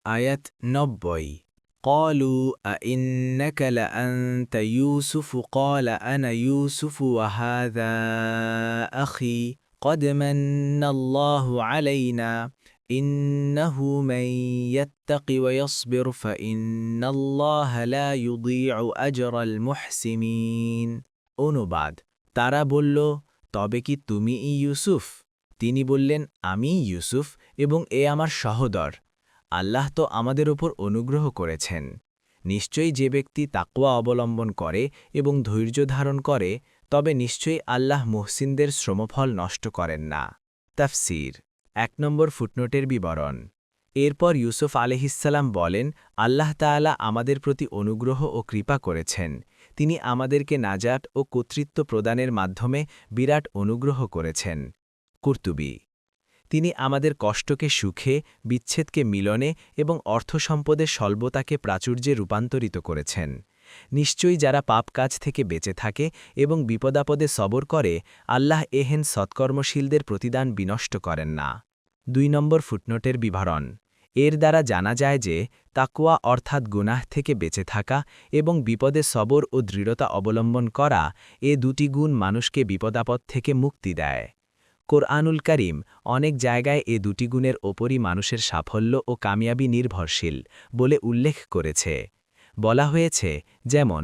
আয়াত ৯০ قالوا أئنك لأنت يوسف قال أنا يوسف وهذا أخي قد من الله علينا إنه من يتق ويصبر فإن الله لا يضيع أجر المحسنين অনুবাদ তারা বলল তবে কি তুমি ইউসুফ তিনি বললেন আমি ইউসুফ এবং এ আমার সহোদর আল্লাহ তো আমাদের উপর অনুগ্রহ করেছেন নিশ্চয়ই যে ব্যক্তি তাকওয়া অবলম্বন করে এবং ধৈর্য ধারণ করে তবে নিশ্চয়ই আল্লাহ মুহসিনদের শ্রমফল নষ্ট করেন না তাফসীর ১ নম্বর ফুটনোটের বিবরণ এরপর ইউসুফ আলাইহিসসালাম বলেন আল্লাহ তাআলা আমাদের প্রতি অনুগ্রহ ও কৃপা করেছেন তিনি আমাদেরকে নাজাত ও কর্তৃত্ব প্রদানের মাধ্যমে বিরাট অনুগ্রহ করেছেন কুরতুবী তিনি আমাদের কষ্টকে সুখে বিচ্ছেদকে মিলনে এবং অর্থসম্পদের স্বল্পতাকে প্রাচুর্যে রূপান্তরিত করেছেন নিশ্চয়ই যারা পাপ কাজ থেকে বেঁচে থাকে এবং বিপদাপদে সবর করে আল্লাহ এহেন সৎকর্মশীলদের প্রতিদান বিনষ্ট করেন না ২ নম্বর ফুটনোটের বিবরণ এর দ্বারা জানা যায় যে তাকওয়া অর্থাৎ গুনাহ থেকে বেঁচে থাকা এবং বিপদে সবর ও দৃঢ়তা অবলম্বন করা এ দুটি গুণ মানুষকে বিপদাপদ থেকে মুক্তি দেয় কোরআনুল কারীম অনেক জায়গায় এ দুটি গুণের ওপরই মানুষের সাফল্য ও কামিয়াবি নির্ভরশীল বলে উল্লেখ করেছে বলা হয়েছে যেমন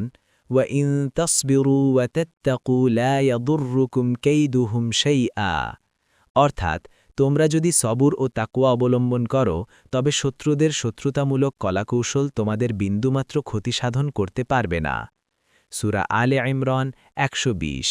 ওয়াইন তাসবিরু ওয়া তাত্তাকু লা ইয়াদুররুকুম কাইদুহুম শাইআ অর্থাৎ তোমরা যদি সবুর ও তাকওয়া অবলম্বন করো তবে শত্রুদের শত্রুতামূলক কলাকৌশল তোমাদের বিন্দুমাত্র ক্ষতিসাধন করতে পারবে না সূরা আলে ইমরান ১২০